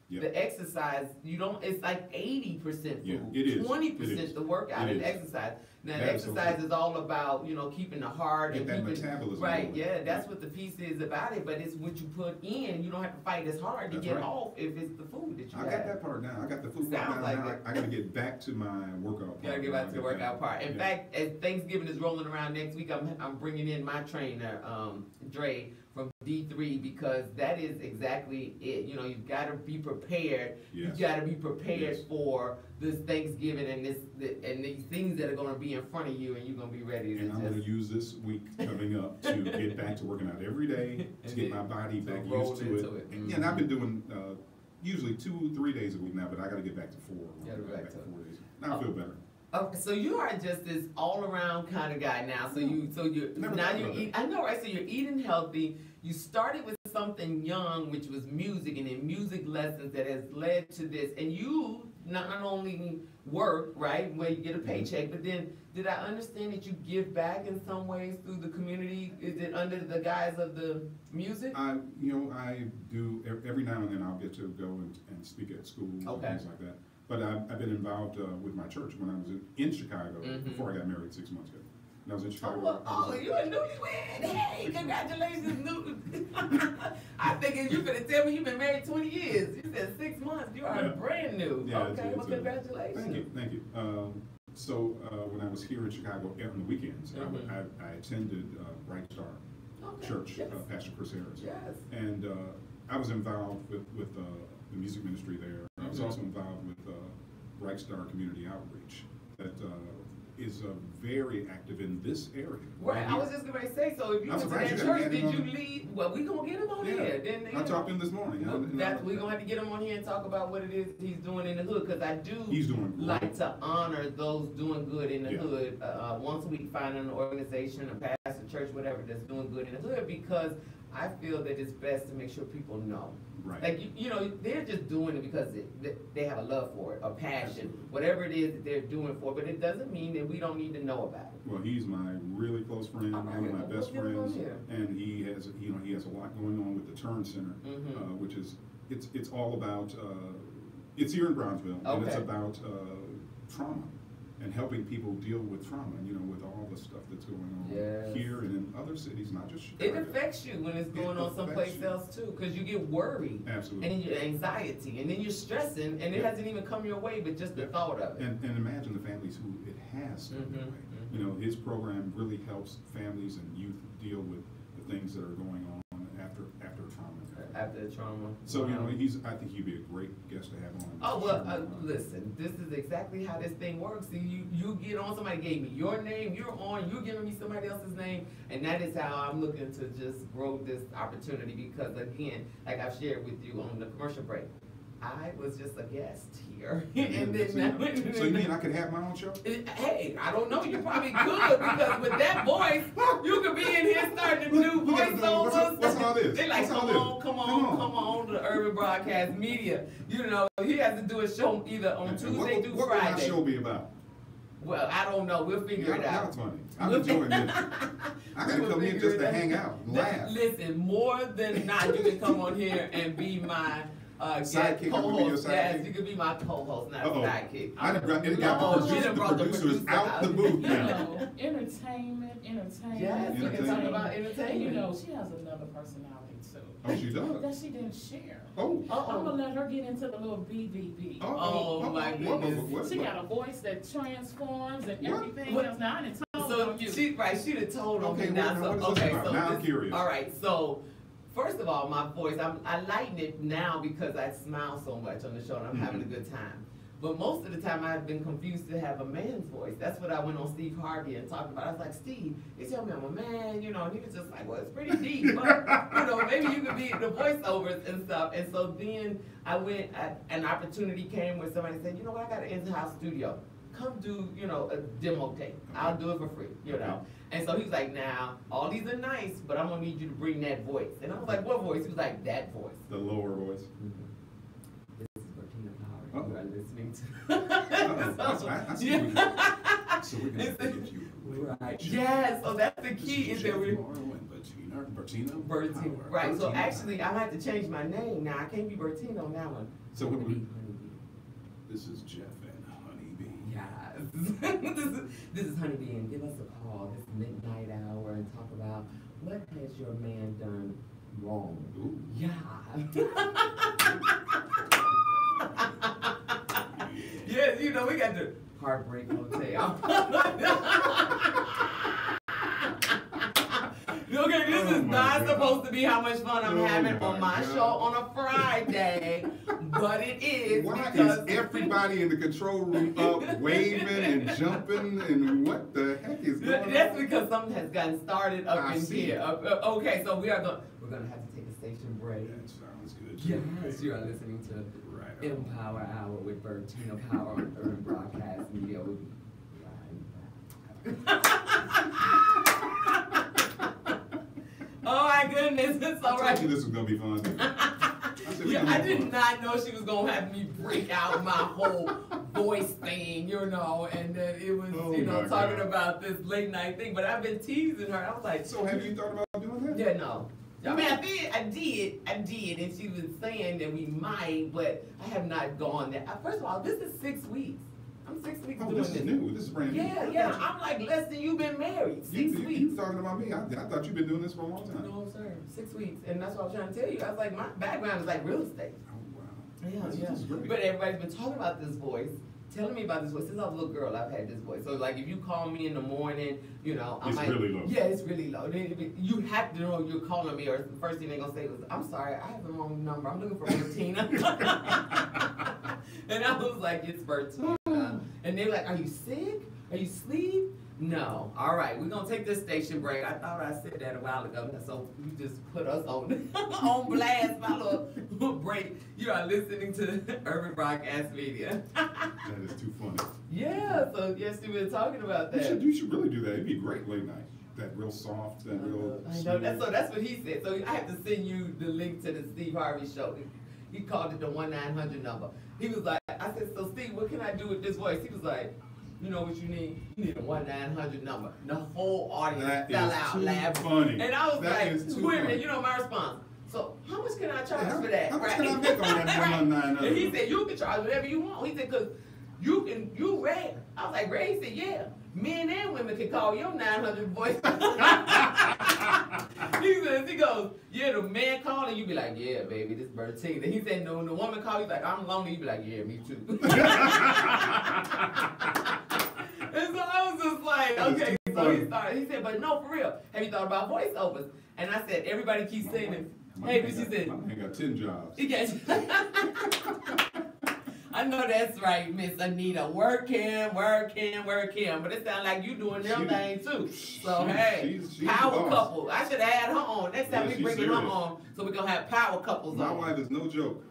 the exercise, it's like 80% food. Yeah, it is. 20% the workout and exercise. Now the exercise is all about, keeping the heart and that metabolism. Right, that's what the piece is about it, but it's what you put in. You don't have to fight as hard to get off if it's the food that you have. I got that part down. I got the food down. Like now I got to get back to my workout part. You got to get back to the workout part. In fact, as Thanksgiving is rolling around next week, I'm bringing in my trainer, Dre, from D3, because that is exactly it. You've got to be prepared. You've got to be prepared for this Thanksgiving and these things that are going to be in front of you, and you're going to be ready to. And I'm going to use this week coming up to get back to working out every day, to get my body back used to it. And I've been doing usually 2-3 days a week now, but I got to get back to 4. Back to 4 days. Now I feel better. Okay, so you are just this all-around kind of guy now. So you eat. I know, right? So you're eating healthy. You started with something young, which was music, and then music lessons that has led to this. And you not only work, right, where you get a paycheck, but then did I understand that you give back in some ways through the community? Is it under the guise of the music? I do every now and then. I'll get to go and speak at schools and things like that. But I've been involved with my church when I was in Chicago before I got married 6 months ago. I was in Chicago. Oh, you a newlywed? Hey, congratulations, new. I figured you could tell me you've been married 20 years. You said 6 months. You are brand new. Yeah, okay, well, congratulations. Thank you. So when I was here in Chicago on the weekends, I attended Bright Star Church, Pastor Chris Harris. Yes. And I was involved with the music ministry there. I was also involved with Bright Star Community Outreach that is very active in this area. Right, I was just going to say, so if you went to that church, did you lead? Well, we're going to get him on here. Then, I talked to him this morning. We're going to have to get him on here and talk about what it is he's doing in the hood, because I do like to honor those doing good in the hood. Once a week, finding an organization, a pastor, church, whatever, that's doing good in the hood, because I feel that it's best to make sure people know. Right. Like, you know, they're just doing it because they have a love for it, a passion, whatever it is that they're doing for it, but it doesn't mean that we don't need to know about it. Well, he's my really close friend, one of my best friends, and he has a lot going on with the Turn Center, which is, it's all about, it's here in Brownsville, and it's about trauma and helping people deal with trauma, you know, with all the stuff that's going on here and in other cities, not just Chicago. It affects you when it's going on someplace else too, because you get worried. Absolutely. And then your anxiety, and then you're stressing, and it hasn't even come your way, but just the thought of it. And imagine the families who it has come their way. You know, his program really helps families and youth deal with the things that are going on after trauma. After the trauma. So, you know, I think he'd be a great guest to have on. Oh, well, listen, this is exactly how this thing works. See, you get on, somebody gave me your name, you're giving me somebody else's name, and that is how I'm looking to just grow this opportunity, because, again, like I've shared with you on the commercial break, I was just a guest here. And then so you mean I could have my own show? Hey, I don't know. You probably could, because with that voice, you could be in here starting to do voiceovers. What's all this? They like, come on to the Urban Broadcast Media. You know, he has to do a show either on Tuesday through Friday. What will my show be about? Well, I don't know. We'll figure it out. That's funny. I'm enjoying this. I gotta come in just to hang out, laugh. Listen, more than not, you can come on here and be my sidekick, co-host. Yes, you could be my co-host, not a sidekick. I got the producers out the booth now. Entertainment. Yes, we can talk about entertainment. You know, she has another personality too. Oh, she does? That she didn't share. Oh. I'm gonna let her get into the little BBB. Oh my goodness. She got a voice that transforms and everything else. Now I didn't tell so she'd have told on me now. So I'm curious. All right, so first of all, my voice, I lighten it now because I smile so much on the show and I'm having a good time. But most of the time I've been confused to have a man's voice. That's what I went on Steve Harvey and talked about. I was like, Steve, he told me I'm a man, you know, and he was just like, well, it's pretty deep, but, you know, maybe you could be the voiceovers and stuff. And so then an opportunity came where somebody said, you know what, I got an in-house studio. Come do, you know, a demo tape. I'll do it for free, you know. And so he was like, now, all these are nice, but I'm going to need you to bring that voice. And I was like, what voice? He was like, that voice. The lower voice. This is Bertina Power. You are listening to. I see what you're so we're going to get you. Right. Yes, so that's the key. Is that Bertina. Right, so actually, I had to change my name now. I can't be Bertina on that one. So what would this is Jeff and Honeybee. Yes. This is Honeybee, and give us a call this midnight hour and talk about what has your man done wrong. Ooh. Yeah. Yes, you know, we got the Heartbreak Hotel. Okay, this is not supposed to be how much fun I'm having on my show on a Friday, but it is. Why is everybody in the control room up, waving and jumping, and what the heck is going on? That's because something has gotten started up in here. Okay, so we're gonna have to take a station break. That sounds good. Yes, you are listening to Empower Hour with Bertina Power on Urban Broadcast Media. We'll be right back. Oh my goodness, it's all right. I told you this was gonna be fun. I did not know she was gonna have me break out my whole voice thing, you know, and then it was, talking about this late night thing. But I've been teasing her. I was like, so have you thought about doing that? Yeah, no. I mean, I did, and she was saying that we might, but I have not gone there. First of all, this is 6 weeks. I'm 6 weeks Oh, doing this is new. This is brand new. Yeah. I'm like less than you've been married. 6 weeks. You talking about me? I thought you've been doing this for a long time. No, sir. 6 weeks, and that's what I was trying to tell you. I was like, my background is like real estate. Oh wow. Yeah, This is great. But everybody's been talking about this voice, telling me about this voice. Since I was a little girl, I've had this voice. So like, if you call me in the morning, you know, I it's might. Really low. Yeah, it's really low. You have to know you're calling me, or the first thing they're gonna say was, "I'm sorry, I have the wrong number. I'm looking for Bertina." And I was like, "It's Bertina." And they're like, "Are you sick? Are you asleep?" No. All right, we're gonna take this station break. I thought I said that a while ago, so you just put us on on blast. My little break. You are listening to Urban Broadcast Media. That is too funny. Yeah. So yes, we were talking about that. You should really do that. It'd be great late night. That real soft, that real. I know. That's what he said. So I have to send you the link to the Steve Harvey show. He called it the 1-900 number. He was like, I said, so Steve, what can I do with this voice? He was like, you know what you need? You need a 1-900 number. The whole audience fell out laughing. Funny. And I was that like, wait a minute, you know my response. So how much can I charge for that? How much can I make on that 1-900? And he said, you can charge whatever you want. He said, because you Ray. I was like, Ray? He said, yeah. Men and women can call your 900 voice. He goes, yeah, the man calling, you be like, yeah, baby, this Bertina. He said, no, when the woman calls, he's like, I'm lonely. You be like, yeah, me too. And so I was just like, okay. So he started. He said, but no, for real. Have you thought about voiceovers? And I said, everybody keeps saying it. Hey, but she said, my man got 10 jobs. Yes. I know that's right, Miss Anita. Working. But it sounds like you doing them things too. So hey, she's power couple. I should have had her on. Next time we bring her on, so we're gonna have power couples My on. wife is no joke.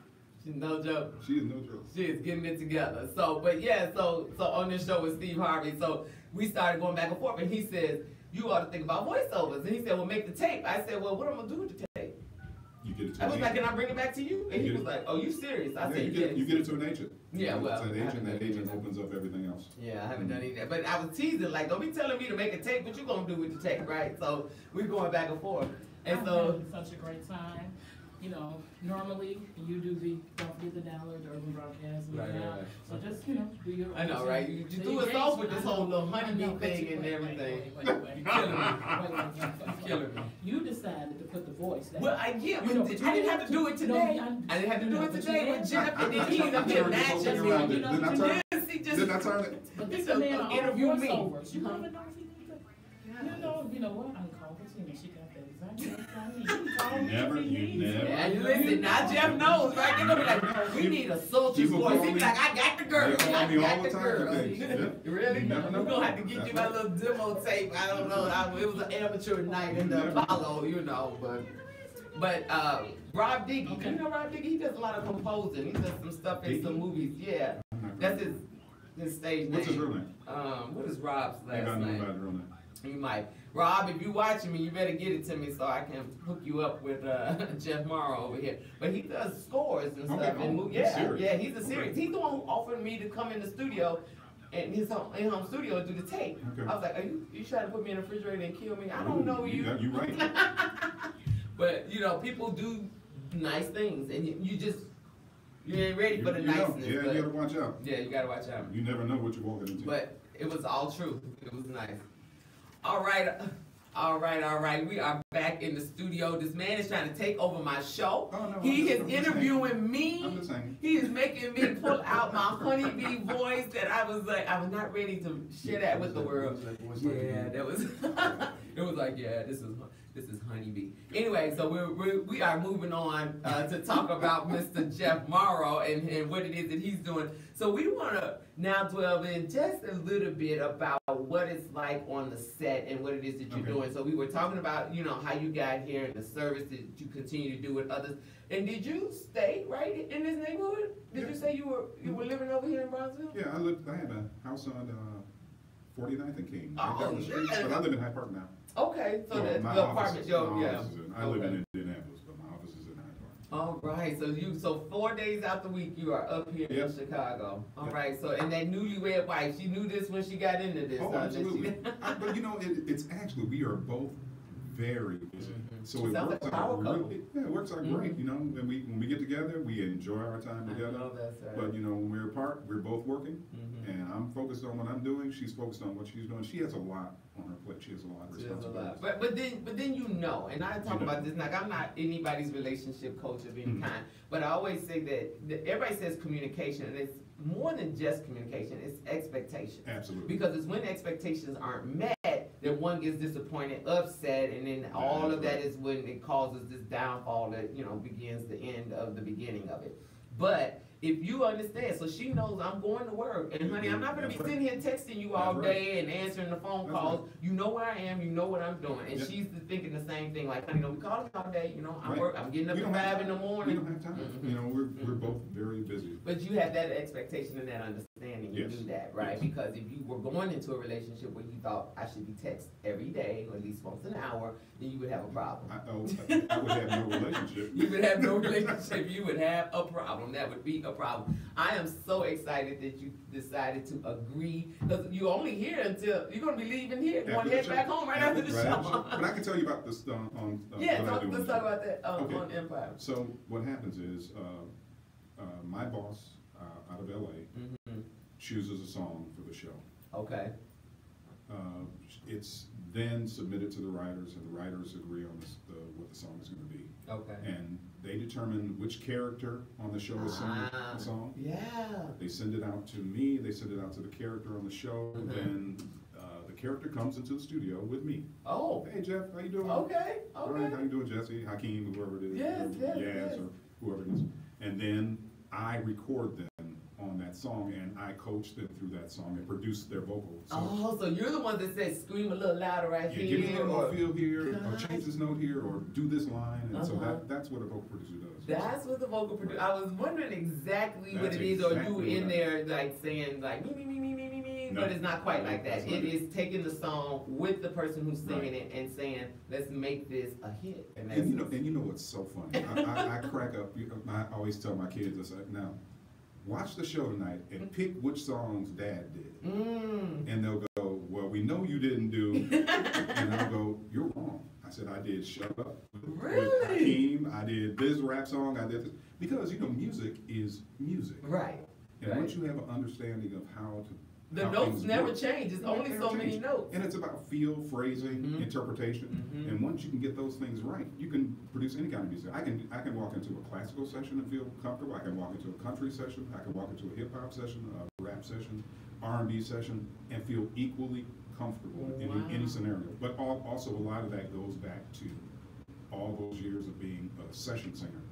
She's no joke. She is no joke. She is getting it together. So, but yeah, so on this show with Steve Harvey, so we started going back and forth, and he says, you ought to think about voiceovers. And he said, well, make the tape. I said, well, what am I gonna do with the tape? You get it to I was like, can I bring it back to you? And he was like, oh, you serious? I said, you get it to an agent. Yeah, well, to an agent, that agent opens up everything else. Yeah, I haven't done any of that. But I was teasing, like, don't be telling me to make a tape, what you gonna do with the tape, right? So we're going back and forth. And so such a great time. You know, normally you do don't forget the download, the Urban Broadcast Media. Right. So just, do your I know, right? You threw us off with this whole little honeybee thing and everything. Wait. You're killing me. You decided to put the voice down. Well, I didn't have to do it today. I didn't have to do it today with Jeff, and then he ended up getting mad at me. Didn't I turn it? But this man interview me. You never know if you know what? I'm calling Bertina. She got that exact same thing. You never. And listen, now Jeff knows, right? They're gonna be like, we need a soldier's voice. He be like, I got the girl. I got the girl. Really? We're gonna have to get you my little demo tape. I don't know. It was an amateur night in the Apollo, you know, but Rob Diggy, you know Rob Diggy? He does a lot of composing. He does some stuff in some movies. Yeah, that's his stage name. What's his real name? What is Rob's last I name? know about his real name. You might. Rob, if you watching me, you better get it to me so I can hook you up with Jeff Morrow over here. But he does scores and stuff. And he's a series. He's the one who offered me to come in the studio, in his in-home studio, and do the tape. Okay. I was like, are you trying to put me in the refrigerator and kill me? I don't know you. You right. But, you know, people do nice things, and you ain't ready for the niceness. Yeah, you gotta watch out. Yeah, you gotta watch out. You never know what you're walking into. But it was all true. It was nice. All right. We are back in the studio. This man is trying to take over my show. Oh, no, he is interviewing me. I'm just saying. He is making me pull out my honeybee voice that I was not ready to share that with the world. Yeah, that was. It was like, yeah, this is honeybee. Anyway, so we are moving on to talk about Mr. Jeff Morrow and what it is that he's doing. So we want to now delve in just a little bit about what it's like on the set and what it is that you're doing. So we were talking about, you know, how you got here and the service that you continue to do with others. And did you stay right in this neighborhood? Did you say you were living over here in Bronzeville? Yeah, I had a house on 49th and King. Oh, but I live in Hyde Park now. Okay, so the apartment, I live in Indianapolis, but my office is in Hyde Park. All right, so 4 days out the week you are up here in Chicago. All right, so and that newlywed wife, she knew this when she got into this. Oh, absolutely. But you know, it's actually, we are both very busy. So it works out really, it works out great, you know, when we get together, we enjoy our time together. I know that's right. But you know, when we're apart, we're both working, and I'm focused on what I'm doing. She's focused on what she's doing. She has a lot on her plate. She has a lot of responsibilities. But then you know, and I talk about this. Like I'm not anybody's relationship coach of any kind, but I always say that everybody says communication, and it's more than just communication. It's expectations. Absolutely. Because it's when expectations aren't met that one gets disappointed, upset, and then all of that is when it causes this downfall that begins the end of the beginning of it. But if you understand, so she knows I'm going to work, and honey, I'm not going to be sitting here texting you all day and answering the phone calls. You know where I am, you know what I'm doing, and she's thinking the same thing. Like, honey, don't be calling me all day. I'm getting up at 5 in the morning. We don't have time. We're both very busy. But you have that expectation and that understanding. You do that, right? Yes. Because if you were going into a relationship where you thought I should be text every day or at least once an hour, then you would have a problem. I would have no relationship. You would have no relationship. You would have a problem. That would be a problem. I am so excited that you decided to agree, because you're only here until you're going to be leaving here, going to head back home right after the show. But I can tell you about this on let's talk about that on Empire. So what happens is my boss out of LA chooses a song for the show. Okay. It's then submitted to the writers, and the writers agree on what the song is going to be. Okay. And they determine which character on the show is singing the song. Yeah. They send it out to me. They send it out to the character on the show. Then the character comes into the studio with me. Oh. Hey Jeff, how you doing? Okay. All right, how you doing, Jesse? Hakeem, whoever it is. Yes. Or whoever it is. And then I record them on that song, and I coach them through that song and produce their vocals. So you're the one that says scream a little louder right here. Give me a little more feel here, or change this note here, or do this line. And so that's what a vocal producer does. That's what the vocal producer. I was wondering exactly what it is, or you in there like saying like me, but it's not quite like that. It is taking the song with the person who's singing it and saying, let's make this a hit. And you know what's so funny? I crack up. I always tell my kids, I say, now, watch the show tonight and pick which songs Dad did. And they'll go, well, we know you didn't do. And I'll go, you're wrong. I said, I did Shut Up with Hakeem. I did this rap song. I did this. Because, music is music. Right. And once you have an understanding of how to the notes never change. It's only so many notes. And it's about feel, phrasing, interpretation. And once you can get those things right, you can produce any kind of music. I can walk into a classical session and feel comfortable. I can walk into a country session. I can walk into a hip hop session, a rap session, R&B session, and feel equally comfortable in any scenario. But also a lot of that goes back to all those years of being a session singer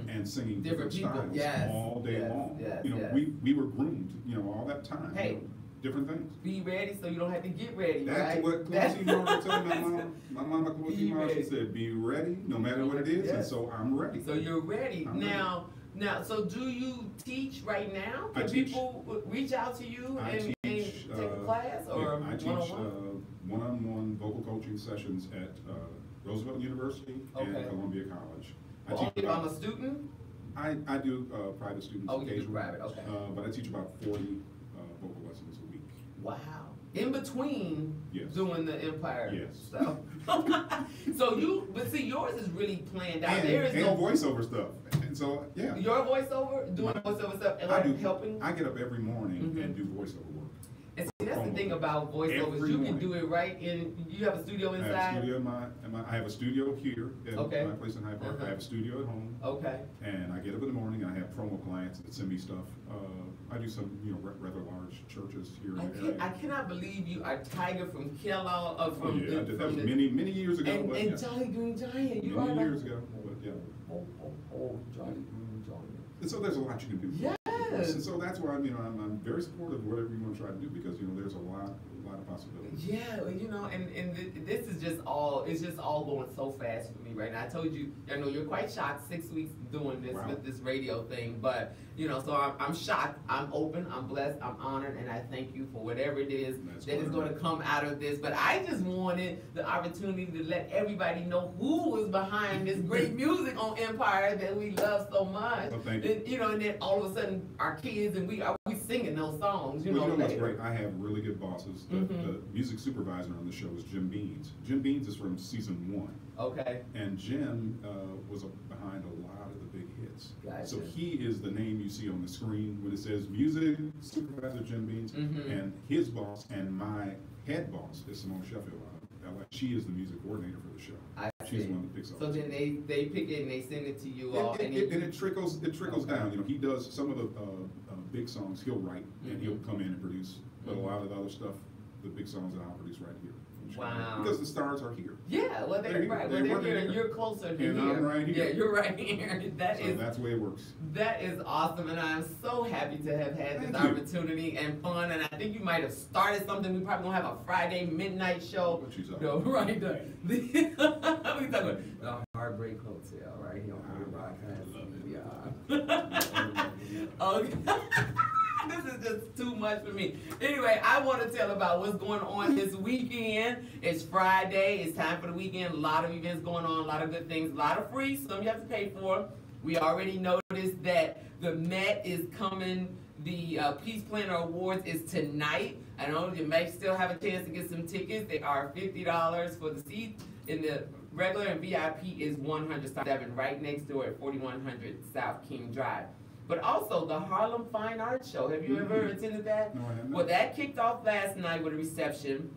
and singing different styles all day long. We were groomed, all that time. Hey. Different things. Be ready so you don't have to get ready. That's what Quincy Marshall told my mom. My mama Quincy Marshall said, be ready no matter what it is, and so I'm ready. So you're ready. Now, so do you teach right now? Can people reach out to you and take a class or I teach one-on-one vocal coaching sessions at Roosevelt University and Columbia College. If I'm a student? I do private students occasionally. You do private, okay. But I teach about 40 vocal lessons a week. Wow. In between doing the Empire stuff. So yours is really planned out. And, there is no voiceover stuff. And so, Your voiceover, doing voiceover stuff, and helping? I get up every morning and do voiceover work. And see, that's the thing about voiceovers. You can do it right in, you have a studio inside? I have a studio here at my place in Hyde Park. I have a studio at home. Okay. And I get up in the morning and I have promo clients that send me stuff. I do some, rather large churches here in the area. I cannot believe you are Tiger from Kellogg. I did that many years ago. And Jolly Green Giant. Many years ago, but Jolly Green Giant. And so there's a lot you can do. Yes. And so that's why, I'm very supportive of whatever you want to try to do, because, there's a lot of possibilities. Yeah, and this is it's just all going so fast for me right now. I told you, I know you're quite shocked, 6 weeks doing this with this radio thing, but, so I'm shocked, I'm open, I'm blessed, I'm honored, and I thank you for whatever it is that is going to come out of this. But I just wanted the opportunity to let everybody know who is behind this great music on Empire that we love so much. Well, thank you. And then all of a sudden our kids and we singing those songs. What's great? I have really good bosses. The music supervisor on the show is Jim Beans. Jim Beans is from season 1. Okay. And Jim was behind a lot of the big hits. this. Gotcha. So he is the name you see on the screen when it says music supervisor Jim Beans, and his boss and my head boss is Simone Sheffield. She is the music coordinator for the show. She's the one that picks up. So then they pick it and they send it to you all, and it trickles down. You know, he does some of the big songs. He'll write and he'll come in and produce, but a lot of the other stuff, the big songs that I'll produce right here. Wow. Because the stars are here. Yeah, well, they're right. Well, they're here, and you're closer to and here. I'm right here. Yeah, you're right here. That's the way it works. That is awesome, and I'm so happy to have had this opportunity and fun. And I think you might have started something. We probably gonna have a Friday midnight show. What you talking about? Right there. We talking about the Heartbreak Hotel right here on broadcast. Okay. This is just too much for me. Anyway, I want to tell about what's going on this weekend. It's Friday. It's time for the weekend. A lot of events going on, a lot of good things, a lot of free. Some you have to pay for. We already noticed that the Met is coming. The Peace Planner Awards is tonight. I know you may still have a chance to get some tickets. They are $50 for the seats. In the regular and VIP is $107, right next door at 4100 South King Drive. But also the Harlem Fine Arts Show. Have you ever attended that? No, I have not. Well, that kicked off last night with a reception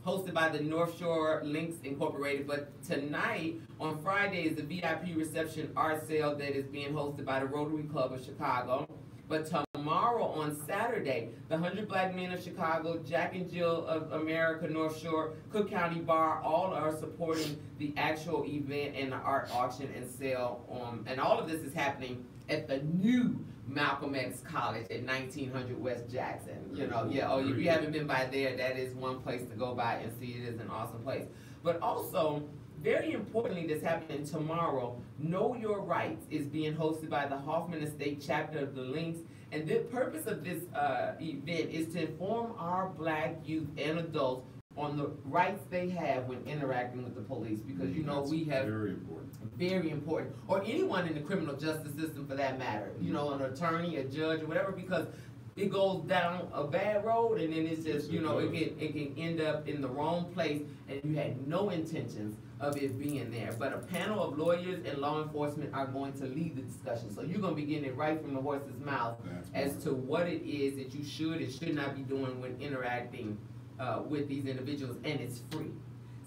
hosted by the North Shore Links Incorporated. But tonight, on Friday, is the VIP reception art sale that is being hosted by the Rotary Club of Chicago. But tomorrow, on Saturday, the 100 Black Men of Chicago, Jack and Jill of America, North Shore, Cook County Bar, all are supporting the actual event and the art auction and sale. And all of this is happening at the new Malcolm X College at 1900 West Jackson. You know, if you haven't been by there, that is one place to go by and see. It is an awesome place. But also, very importantly, that's happening tomorrow, Know Your Rights is being hosted by the Hoffman Estate chapter of the Links. And the purpose of this event is to inform our Black youth and adults on the rights they have when interacting with the police, because you know we have very important, or anyone in the criminal justice system for that matter, you know, an attorney, a judge, or whatever, because it goes down a bad road and then it's just, you know, it can end up in the wrong place and you had no intentions of it being there. But a panel of lawyers and law enforcement are going to lead the discussion. So you're going to be getting it right from the horse's mouth as to what it is that you should and should not be doing when interacting with these individuals, and it's free.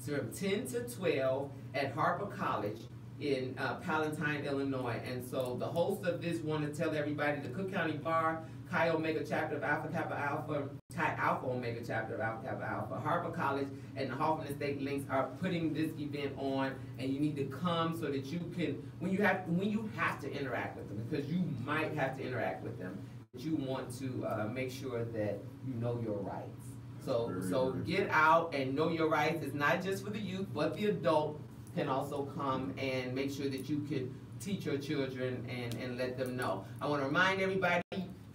So from 10 to 12 at Harper College in Palatine, Illinois. And so the host of this want to tell everybody the Cook County Bar, Chi Omega chapter of Alpha Kappa Alpha, Chi Alpha Omega chapter of Alpha Kappa Alpha, Harper College, and the Hoffman Estate Links are putting this event on, and you need to come so that you can, when you have to interact with them, because you might have to interact with them, you want to make sure that you know your rights. So get out and know your rights. It's not just for the youth, but the adult can also come and make sure that you can teach your children and let them know. I want to remind everybody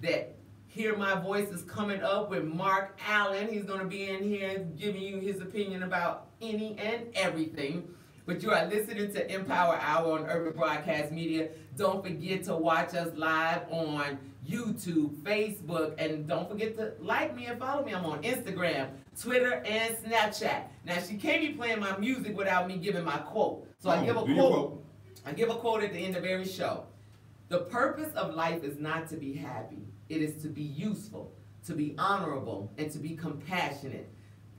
that Hear My Voice is coming up with Mark Allen. He's going to be in here giving you his opinion about any and everything. But you are listening to Empower Hour on Urban Broadcast Media. Don't forget to watch us live on YouTube, Facebook, and don't forget to like me and follow me. I'm on Instagram, Twitter, and Snapchat. Now, she can't be playing my music without me giving my quote. So I give a quote. I give a quote at the end of every show. The purpose of life is not to be happy. It is to be useful, to be honorable, and to be compassionate.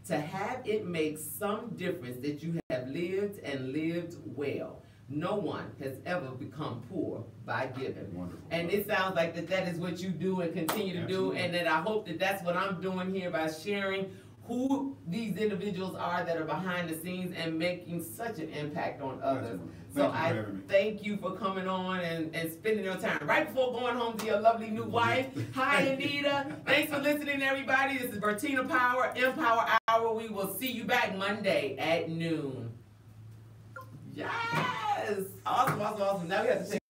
To have it make some difference that you have lived and lived well. No one has ever become poor by giving. Wonderful. And it sounds like that is what you do and continue to do, and that I hope that that's what I'm doing here by sharing who these individuals are that are behind the scenes and making such an impact on others. So I thank you for coming on and spending your time right before going home to your lovely new wife. Hi, Anita. Thanks for listening, everybody. This is Bertina Power, Empower Hour. We will see you back Monday at noon. Yes! Awesome, awesome, awesome. Now we have to take